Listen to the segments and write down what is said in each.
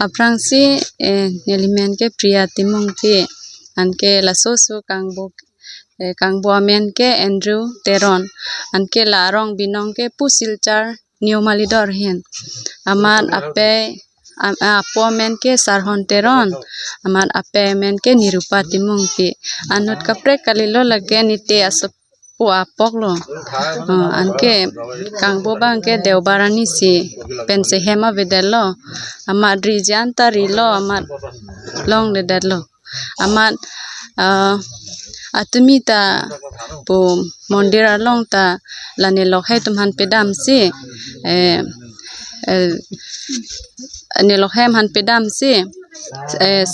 aprangsi nelimen ke priya timong ti anke lasoso kangbo amen ke Andrew Teron anke larong binong ke pusilchar Neomalidor hin aman ape apo men ke Sarhon Teron aman ape men ke Nirupa timong ti anut kapre kalilo lage nite asop po apok lo anke kangbo bang ke Deobarani si pense hema vedelo amat rijan tari lo amat long ledalo amat atumi ta po mondir along ta lane lokhe tumhan pedam si ane lokhem han pedam si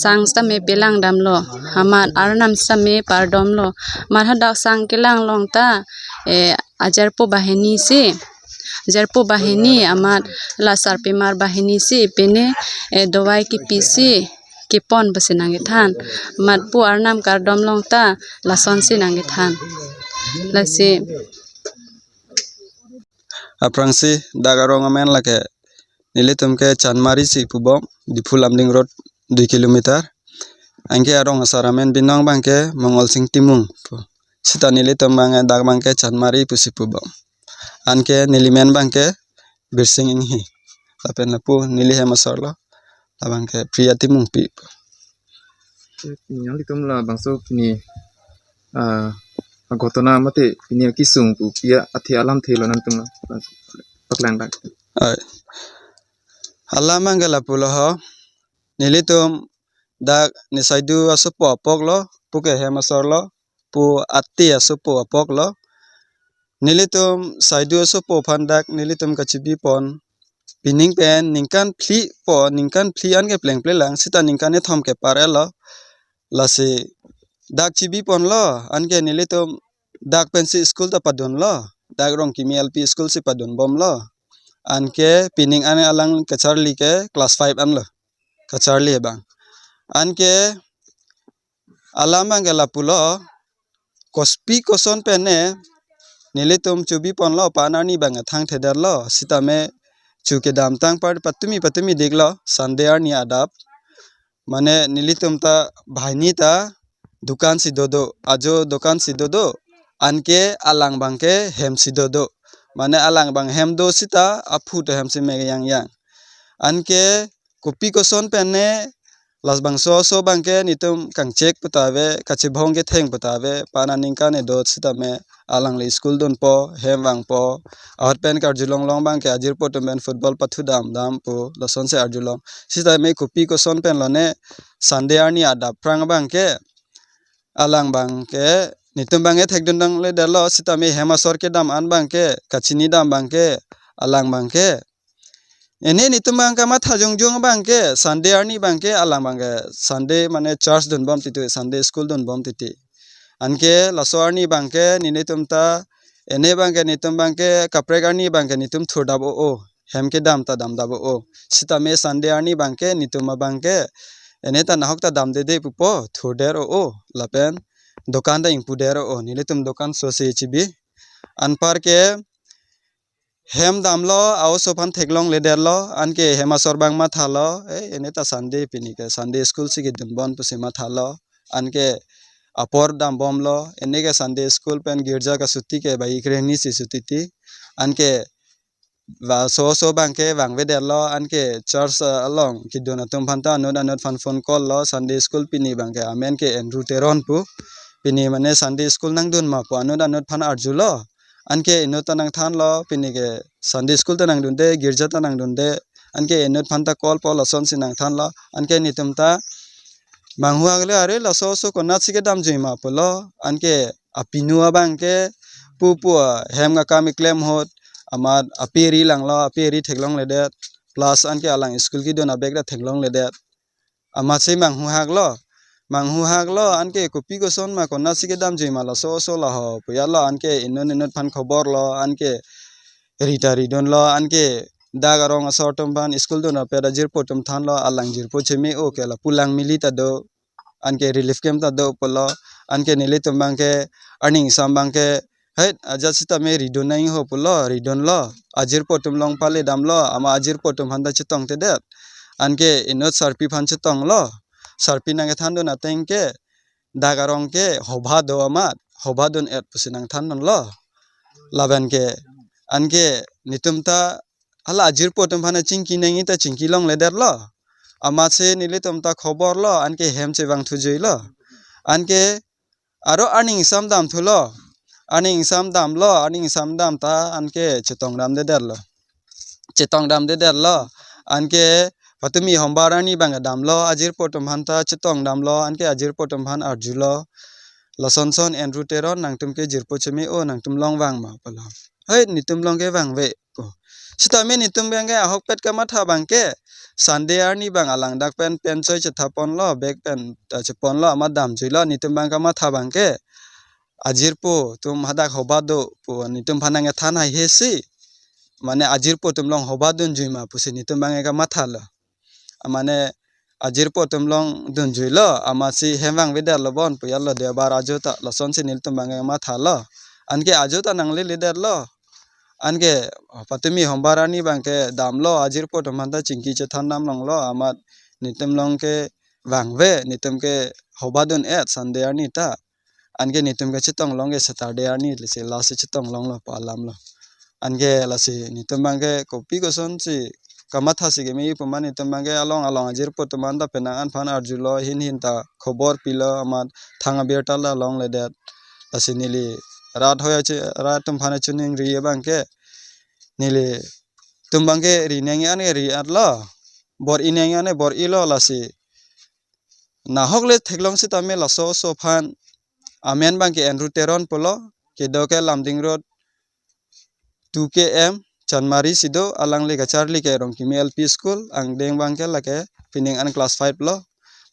sang stame pelang dam lo amat arnam stame pardom lo marha dak sang kelang long ta ajarpo bahini si Jarpo bahini amat lasar pemar bahini si pene dowai ki pisi kipon basi nangithan mat pu arnam kardom long ta lason si nangithan lasi aprangsi dagarong amen lake nilitum ke chanmari si pubom dipul amding road 2 kilometer angke arong asaramen binong bangke mongol sing timung sita nilitum bangke dag bangke chanmari pusi pubom anke nilimen bangke birsing inghi lapen lapu nili hemasorlo labangke priya timung pi yang litum la bangso ni gotona mate ini kisung pu pia athi alam thelo nantum paklang dak alam angela pulo ho nilitum dak nisaidu asupo apoklo puke hemasorlo pu atti asupo apoklo nilitum saidu asupo phandak nilitum kachibi pon pining pen ningkan phli an ke pleng plelang sita ningkan e thom ke parelo lasi dak chibi pon lo anke nilitum dak pensi school ta padon lo dak rong kimi LP school si padon bom lo anke pining ane alang kacharli ke class 5 an lo kacharli bang anke alamang ke lapulo kospi koson pene nilitum chubi pon lo panani bang thang theder lo sitame chuke dam tang par patumi deglo Sunday ni adap mane nilitum ta bhaini ta dukan si dodo ajo dukan si dodo anke alang bangke hem si dodo mane alang bang hem do sita aphu to hem si me yang anke kopi koson pene las bang so bangke nitum kang check putawe kachi bhong ke theng putawe pana ningka ne dot sita me alang le school don po hem bang po out pen kar julong long bang ke ajir po to men football pathu dam po lason se arjulong sita me kopi koson pen lone Sunday ni adap prang bang ke alang bang ke nitum bang e thekdon dang le dalo sita me hemasor ke dam an bang ke kachini dam bang ke alang bang ke ene nitum bang ka ma thajong jong bang ke Sunday ni bang ke alang bang ke Sunday mane church don bom titu Sunday school don bom titi anke lasor ni bang ke ninitum ta ene bang ke nitum bang ke kaprega ni bang ke nitum thurdabo o hem ke dam ta dam dabo o sita me Sunday ni bang ke nitum bang ke ene ta nahok ta dam de pupo thurder o lapen dokan da ingpuder o nilitum dokan so se chibi anpar ke hem damlo aw sopan theklong lederlo anke hemasor bang ma thalo ene ta Sunday pini ke Sunday school si ke dunbon pusima thalo anke apor dam bomlo ene ke Sunday school pen girja ka sutti ke bai kreni si sutiti anke va so bang ke bang vederlo anke church along kidona tum phanta anot fan phone call lo Sunday school pini bang ke amen ke Andrew Teron pu pini mane Sunday school nang dun ma pu anot phan arjulo anke enot tanang than lo pini ke Sunday school tanang dunde girja tanang dunde anke enot phanta call po lason sinang than lo anke nitum ta manghuak le are laso konat sike dam joima polo anke apinua bangke pu hem ga kami claim hot amar aperi langlo aperi theklong lede plus anke alang school ki dona beg da theklong lede ama se manghuak lo anke kopi goson ma konat sike dam joima laso la ho puyalo anke inot phan khobor lo anke ritari don lo anke dagarong asortum ban school dona peda jirpotum than lo alang jirpo chemi o kela pulang milita do anke relief camp ta do polo anke nilitum bangke earning sam bangke hai aja sita me ridon nai ho polo ridon lo ajir potum long pale dam lo ama ajir potum handa chitong te det อันเกอินโนสารปีพันชตองล้อสารปีนังกทันโดนอาเตงเกดาการองเกหอบาโดอามาดหอบาโดนเอ็ดปุสินังทันนนล้อลาเวนเกอันเกนิตุมตาฮัลอาจิรปอตุมพันจิงกีนังอิตาจิงกีลองเลเดอร์ล้ออามาเซนิลิตุมตาขบอร์ล้ออันเกเฮมเจวังทุจุยล้ออันเกอารออันนิงซัมดามทุล้ออันนิงซัมดามล้ออันนิงซัมดามตาอันเกจิตองดามเดเดอร์ล้อจิตองดามเดเดอร์ล้ออันเกพัตุมีหอมบารานีบังกะดามล้ออาจิรปอตุมพันตาจิตองดามล้ออันเกอาจิรปอตุมพันอาร์จูล้อลาซอนซอนแอนดรูเตรอนนังตุมเกจิรปอชเมโอนังตุมลองวางมาปะลาเฮ้ยนิตุมลองเกวางเวก็สตาเมนิตุมเบงเกอฮอกเป็ดกะมาทาบังเกซันเดอาร์นี่บังอลังดักเป็นซอยจะทับปอนล้อเบกเป็นจะปอนล้อมาดามจุยล้อนิตุมบังกะมาทาบังเกอาจิรปอตุมหาดักฮอบาโดปอนิตุมพันังเกทานไฮเฮซีমানে আজির পর তুম long হবা দুন জুই মা পুসি নিতুম বাঙে কা মাথা ল মানে আজির পর তুম লং দুন জুই ল আমাসি হেমাং বেদার ল বন পুয়া ল দে বার আজোতা লসন সি নিল তুম বাঙে মাথা ল আনকে আজোতা নাংলে লিদার ল আনকে পাতুমি হমবারানি বাংকে দাম ল আজির পর তুম হান্দা চিংকি চে থান নাম লং ল আমাত নিতুম লং কে বাংবে নিতুম কে হবা দুন এট সানডে আনি তা আনকে নিতুম কে চিতং লং কে স্যাটারডে আনি লিসে লাসে চিতং লং ল পালাম ল ange lasi nitum bangke kopi koson si kamatha si gemi puman nitum bangke along ajir potuman da penang an phan arjulo hin ta khobor pilo amat thanga berta la long le dat lasi nili rat hoya che rat tum phane chuning ri bangke nili tum bangke ri neng an ri at la bor ineng an bor ilo lasi na hokle theklong si tame laso so phan amen bangke enru teron polo kedoke lamding road 2km Chanmari sido alang le Charlie ke rong kimi LP school ang deng bangke lake pining an class 5 lo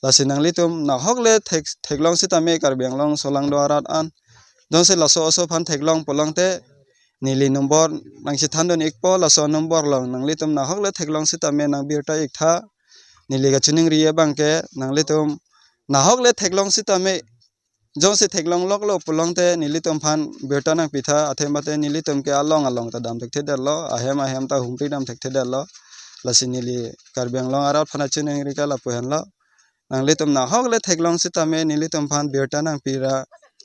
la sinang litum na hokle theklong si tame karbiang long solang do arat an don se laso so phan theklong polong te nili number nang si thandon ekpo laso number long nang litum na hokle theklong si tame nang birta ektha nili ga chuning riye bangke nang litum na hokle theklong si tame jong se theklong lok lo polong te nili tom phan berta nang pitha athemate nili tom ke along ta dam thek der lo ahem ta humpi dam thek der lo lasi nili karbiang long arat phana chineng ri kala pohan lo nang le tom na hok le theklong si tame nili tom phan berta nang pira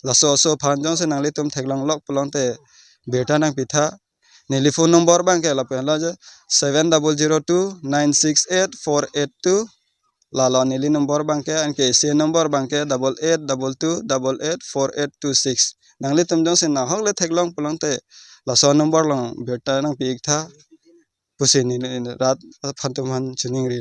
laso so phan jong se nang le tom theklong lok polong te berta nang pitha nili phone number bang ke la pohan lo 7002968482 lalo nili number bangke anke se number bangke 8822884826 nangli tumjong se na hokle theklong polong te laso number long beta nang pik tha pusi ni rat phantum han chuning ri